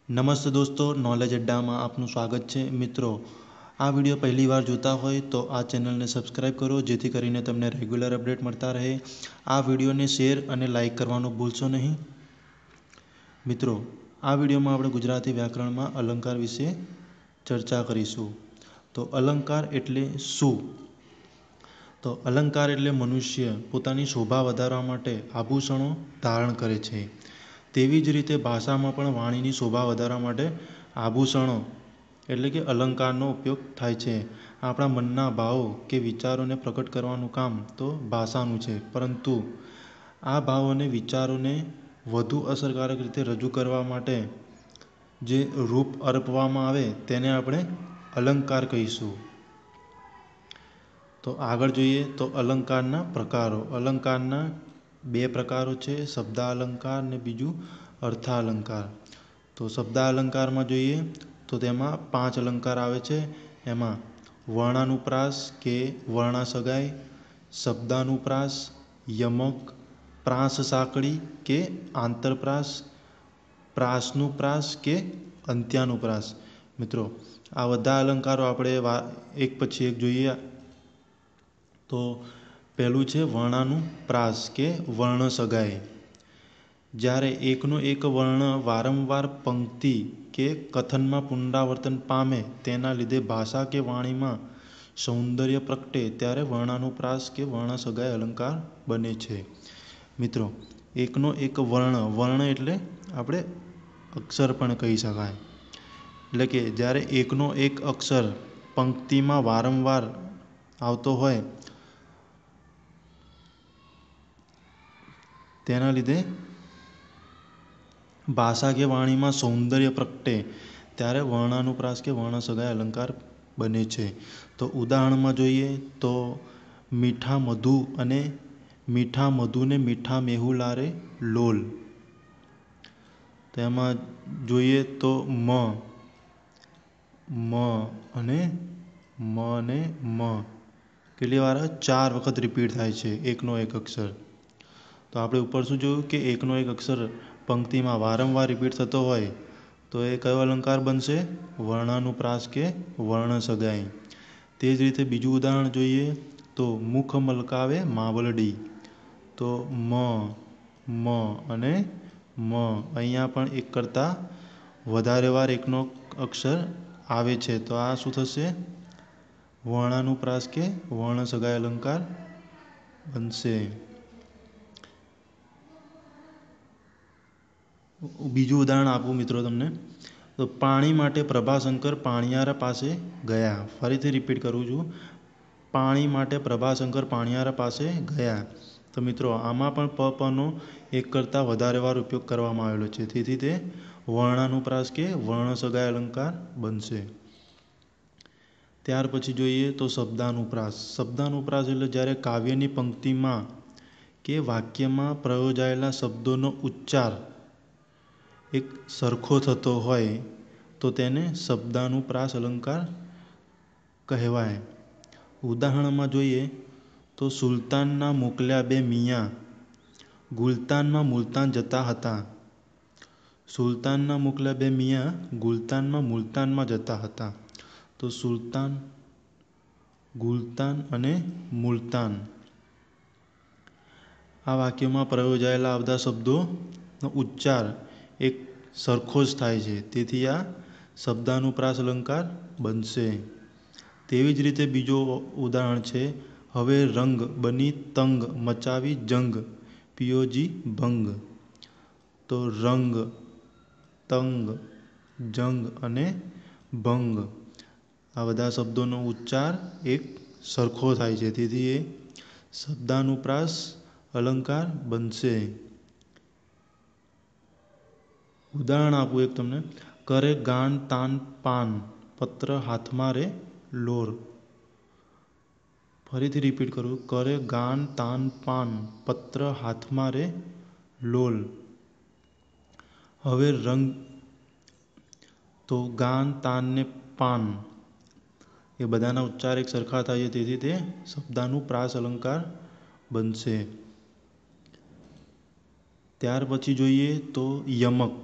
નમસ્તે દોસ્તો, નોલેજ અડ્ડામાં આપનું સ્વાગત છે। મિત્રો, આ વિડીયો પહેલી વાર જોતા હોય તો આ ચેનલને સબસ્ક્રાઈબ કરો, જેથી કરીને તમને રેગ્યુલર અપડેટ મળતા રહે। આ વિડીયોને શેર અને લાઇક કરવાનું ભૂલશો નહીં। મિત્રો, આ વિડીયોમાં આપણે ગુજરાતી વ્યાકરણમાં અલંકાર વિશે ચર્ચા કરીશું। તો અલંકાર એટલે શું? તો અલંકાર એટલે મનુષ્ય પોતાની શોભા વધારવા માટે આભૂષણો ધારણ કરે છે। તેવી જ રીતે ભાષામાં પણ વાણીની શોભા વધારવા માટે આભૂષણો એટલે કે અલંકારનો ઉપયોગ થાય છે। આપણા મનના ભાવો કે વિચારોને પ્રકટ કરવાનું કામ તો ભાષાનું છે, પરંતુ આ ભાવો અને વિચારોને વધુ અસરકારક રીતે રજૂ કરવા માટે જે રૂપ અર્પવામાં આવે તેને આપણે અલંકાર કહીશું। તો આગળ જોઈએ તો અલંકારના પ્રકારો। અલંકારના બે પ્રકારો છે, શબ્દાલંકાર ને બીજું અર્થાલંકાર। તો શબ્દાલંકારમાં જોઈએ તો તેમાં 5 અલંકાર આવે છે। એમાં વર્ણાનુપ્રાસ કે વર્ણાસગાઈ, શબ્દાનુપ્રાસ, યમક, પ્રાસ સાંકળી કે આંતરપ્રાસ, પ્રાસનુપ્રાસ કે અંત્યાનુપ્રાસ। મિત્રો, આ બધા અલંકારો આપણે એક પછી એક જોઈએ। તો પહેલું છે વર્ણાનુપ્રાસ કે વર્ણસગાઈ। જ્યારે એકનો એક વર્ણ વારંવાર પંક્તિ કે કથનમાં પુનરાવર્તન પામે, તેના લીધે ભાષા કે વાણીમાં સૌંદર્ય પ્રગટે, ત્યારે વર્ણાનુપ્રાસ કે વર્ણસગાઈ અલંકાર બને છે। મિત્રો, એકનો એક વર્ણ એટલે આપણે અક્ષર પણ કહી શકાય। એટલે કે જ્યારે એકનો એક અક્ષર પંક્તિમાં વારંવાર આવતો હોય, તેના લીધે ભાષા કે વાણીમાં સૌંદર્ય પ્રગટે, ત્યારે વર્ણાનુપ્રાસ કે વર્ણસગાઈ અલંકાર બને છે। તો ઉદાહરણમાં જોઈએ તો મીઠા મધુ ને મીઠા મેહુ લારે લોલ। તેમાં જોઈએ તો મ અને મ કેટલી વાર? 4 વખત રિપીટ થાય છે એકનો એક અક્ષર। તો આપણે ઉપર શું જોયું કે એકનો એક અક્ષર પંક્તિમાં વારંવાર રિપીટ થતો હોય તો એ કયો અલંકાર બનશે? વર્ણાનુપ્રાસ કે વર્ણસગાઈ। તે જ રીતે બીજું ઉદાહરણ જોઈએ તો મુખ મલકાવે માવલડી। તો મ અને મ અહીંયા પણ એક કરતાં વધારે વાર એકનો અક્ષર આવે છે, તો આ શું થશે? વર્ણાનુપ્રાસ કે વર્ણસગાઈ અલંકાર બનશે। બીજું ઉદાહરણ આપું મિત્રો તમને, તો પાણી માટે પ્રભાશંકર પાણિયારા પાસે ગયા। ફરીથી રિપીટ કરું છું, પાણી માટે પ્રભાશંકર પાણિયારા પાસે ગયા। તો મિત્રો, આમાં પણ પનો એક કરતાં વધારે વાર ઉપયોગ કરવામાં આવેલો છે, તેથી તે વર્ણાનુપ્રાસ કે વર્ણસગાઈ અલંકાર બનશે। ત્યાર પછી જોઈએ તો શબ્દાનુપ્રાસ। શબ્દાનુપ્રાસ એટલે જ્યારે કાવ્યની પંક્તિમાં કે વાક્યમાં પ્રયોજાયેલા શબ્દોનો ઉચ્ચાર એક સરખો થતો હોય તો તેને શબ્દાનુપ્રાસ અલંકાર કહેવાય। ઉદાહરણમાં જોઈએ તો સુલતાનના મોકલ્યા 2 મિયાં ગુલતાનમાં મુલતાન જતા હતા। સુલતાનના મોકલ્યા 2 મિયાં ગુલતાનમાં મુલતાનમાં જતા હતા। તો સુલતાન, ગુલતાન અને મુલતાન આ વાક્યમાં પ્રયોજાયેલા આ બધા શબ્દોનો ઉચ્ચાર એક સરખો જ થાય છે, તેથી આ શબ્દાનુપ્રાસ અલંકાર બનશે। તેવી જ રીતે બીજો ઉદાહરણ છે, હવે રંગ બની તંગ મચાવી જંગ પિયોજી ભંગ। તો રંગ, તંગ, જંગ અને ભંગ આ બધા શબ્દોનો ઉચ્ચાર એક સરખો થાય છે, તેથી એ શબ્દાનુપ્રાસ અલંકાર બનશે। ઉદાહરણ આપું એક તમને, કરે ગાન તાન પાન પત્ર હાથમાં રે લોર। ફરીથી રિપીટ કરું, કરે ગાન તાન પાન પત્ર હાથમાં રે લોલ। હવે રંગ, તો ગાન તાન ને પાન એ બધાના ઉચ્ચાર એક સરખા થાય છે, તેથી તે શબ્દાનુપ્રાસ અલંકાર બનશે। ત્યાર પછી જોઈએ તો યમક।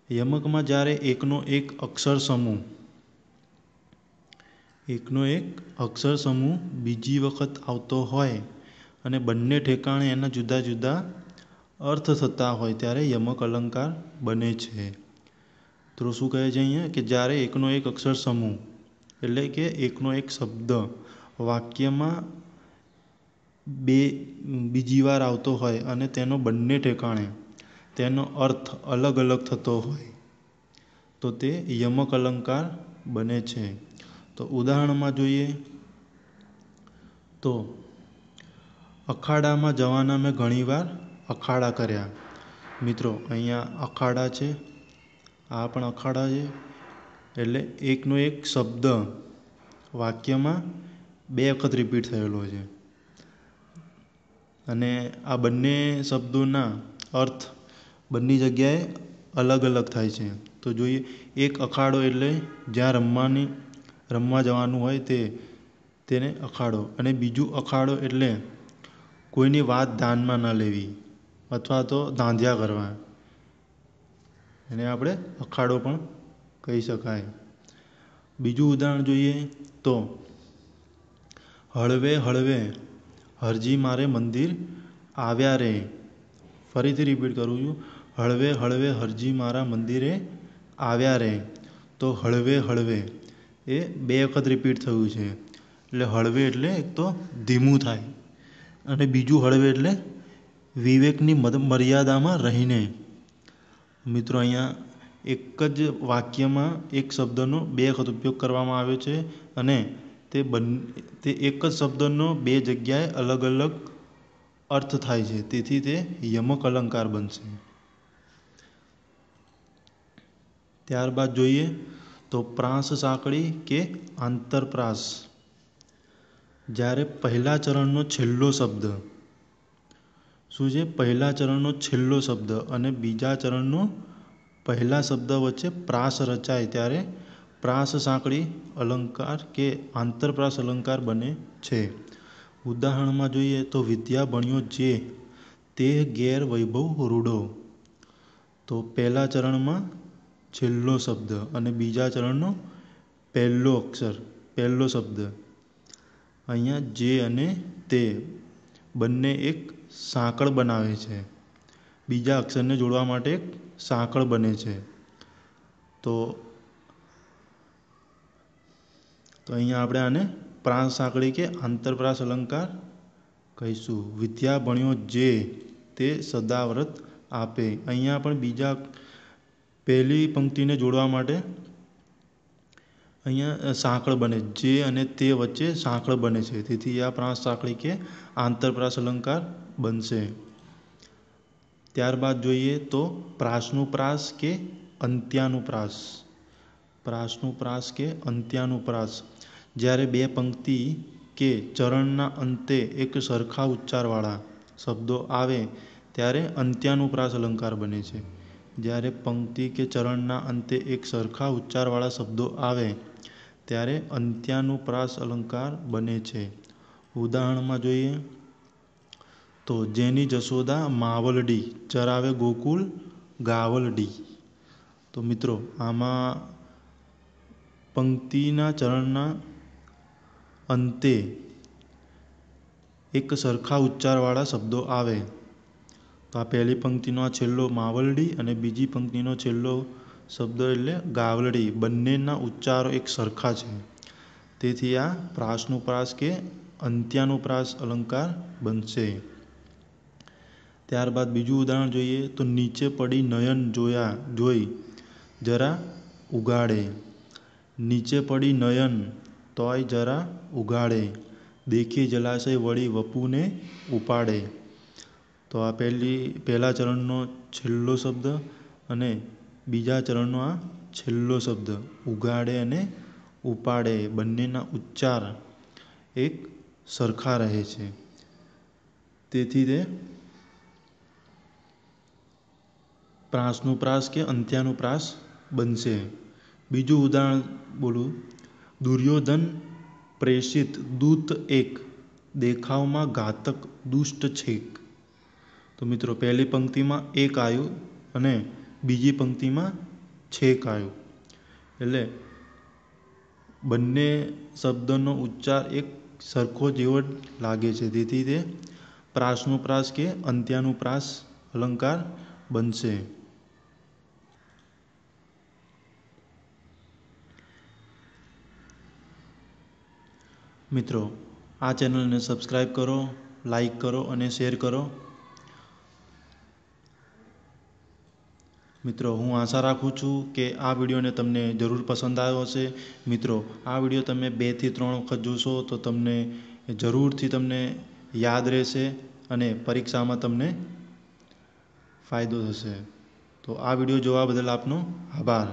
યમકમાં જ્યારે એકનો એક અક્ષર સમૂહ બીજી વખત આવતો હોય અને બંને ઠેકાણે એના જુદા જુદા અર્થ થતા હોય ત્યારે યમક અલંકાર બને છે. તો શું કહે છે અહીંયા કે જ્યારે એકનો એક અક્ષર સમૂહ એટલે કે એકનો એક શબ્દ વાક્યમાં બીજી વાર આવતો હોય અને તેનો બંને ઠેકાણે તેનો અર્થ અલગ અલગ થતો હોય તો તે યમક અલંકાર બને છે. તો ઉદાહરણમાં જોઈએ તો અખાડામાં જવાના મેં ઘણીવાર અખાડા કર્યા. મિત્રો અહીંયા અખાડા છે, આ પણ અખાડા છે, એટલે એકનો એક શબ્દ વાક્યમાં 2 વખત રિપીટ થયેલો છે અને આ બંને શબ્દોના અર્થ બંને જગ્યાએ અલગ અલગ થાય છે. તો જોઈએ, એક અખાડો એટલે જ્યાં રમવા જવાનું હોય તેને અખાડો, અને બીજું અખાડો એટલે કોઈની વાત ધ્યાનમાં ન લેવી અથવા તો ધાંધ્યા કરવા, એને આપણે અખાડો પણ કહી શકાય. બીજું ઉદાહરણ જોઈએ તો હળવે હળવે હરજી મારે મંદિર આવ્યા રે. ફરીથી રિપીટ કરું છું, હળવે હળવે હરજી મારા મંદિરે આવ્યા રે. તો હળવે હળવે એ 2 વખત રિપીટ થયું છે. એટલે હળવે એટલે એક તો ધીમું થાય અને બીજું હળવે એટલે વિવેકની મર્યાદામાં રહીને. મિત્રો અહીંયા એક જ વાક્યમાં એક શબ્દનો 2 વખત ઉપયોગ કરવામાં આવ્યો છે અને તે એક જ શબ્દનો 2 જગ્યાએ અલગ અલગ અર્થ થાય છે, તેથી તે યમક અલંકાર બનશે. ત્યારબાદ જોઈએ તો પ્રાસ સાંકળી કે આંતરપ્રાસ. જ્યારે પહેલા ચરણનો છેલ્લો શબ્દ શું છે, પહેલા ચરણનો છેલ્લો શબ્દ અને બીજા ચરણનો પહેલા શબ્દ વચ્ચે પ્રાસ રચાય ત્યારે પ્રાસ સાંકળી અલંકાર કે આંતરપ્રાસ અલંકાર બને છે. ઉદાહરણમાં જોઈએ તો વિદ્યા ભણ્યો જે તે ઘેર વૈભવ રૂડો. તો પહેલા ચરણમાં છેલ્લો શબ્દ અને બીજા ચરણનો પહેલો શબ્દ. અહીંયા જે અને તે બંને એક સાંકળ બનાવે છે, બીજા અક્ષરને જોડવા માટે એક સાંકળ બને છે. તો અહીંયા આપણે આને પ્રાસ સાંકળી કે આંતરપ્રાસ અલંકાર કહીશું. વિદ્યા ભણ્યો જે તે સદાવ્રત આપે. અહીંયા પણ પહેલી પંક્તિને જોડવા માટે અહીંયા સાંકળ બને, જે અને તે વચ્ચે સાંકળ બને છે, તેથી આ પ્રાસ સાંકળી કે આંતરપ્રાસ અલંકાર બનશે. ત્યારબાદ જોઈએ તો પ્રાસનુપ્રાસ કે અંત્યાનુપ્રાસ. પ્રાસનુપ્રાસ કે અંત્યાનુપ્રાસ. જ્યારે 2 પંક્તિ કે ચરણના અંતે એક સરખા ઉચ્ચારવાળા શબ્દો આવે ત્યારે અંત્યાનુપ્રાસ અલંકાર બને છે. જ્યારે પંક્તિ કે ચરણના અંતે એક સરખા ઉચ્ચારવાળા શબ્દો આવે ત્યારે અંત્યાનુપ્રાસ અલંકાર બને છે. ઉદાહરણમાં જોઈએ તો જેની જશોદા માવલડી ચરાવે ગોકુળ ગાવલડી. તો મિત્રો આમાં પંક્તિના ચરણના અંતે એક સરખા ઉચ્ચારવાળા શબ્દો આવે તો આ પહેલી પંક્તિનો આ છેલ્લો માવલડી અને બીજી પંક્તિનો છેલ્લો શબ્દ એટલે ગાવલડી, બંનેના ઉચ્ચારો એક સરખા છે, તેથી આ પ્રાસનુપ્રાસ કે અંત્યાનુપ્રાસ અલંકાર બનશે. ત્યારબાદ બીજું ઉદાહરણ જોઈએ તો નીચે પડી નયન જોઈ જરા ઉઘાડે. નીચે પડી નયન તોય જરા ઉઘાડે. દેખી જલાશય વળી વપુને ઉપાડે. તો આ પહેલા ચરણનો છેલ્લો શબ્દ અને બીજા ચરણનો આ છેલ્લો શબ્દ ઉઘાડે અને ઉપાડે, બંનેના ઉચ્ચાર એક સરખા રહે છે, તેથી તે પ્રાસનુપ્રાસ કે અંત્યાનુપ્રાસ બનશે. બીજું ઉદાહરણ બોલું, દુર્યોધન પ્રેષિત દૂત એક દેખાવમાં ઘાતક દુષ્ટ છેક. તો મિત્રો પહેલી પંક્તિમાં એક આવ્યું અને બીજી પંક્તિમાં છેકાયું. એટલે બંને શબ્દનો ઉચ્ચાર એક સરખો જેવો જ લાગે છે, તેથી તે પ્રાસનુપ્રાસ કે અંત્યાનુપ્રાસ અલંકાર બનશે. મિત્રો, આ ચેનલને સબસ્ક્રાઈબ કરો, લાઈક કરો અને શેર કરો. મિત્રો, હું આશા રાખું છું કે આ વિડીયોને તમને જરૂર પસંદ આવ્યો હશે. મિત્રો, આ વિડીયો તમે 2 થી 3 વખત જોશો તો તમને જરૂરથી તમને યાદ રહેશે અને પરીક્ષામાં તમને ફાયદો થશે. તો આ વિડીયો જોવા બદલ આપનો આભાર.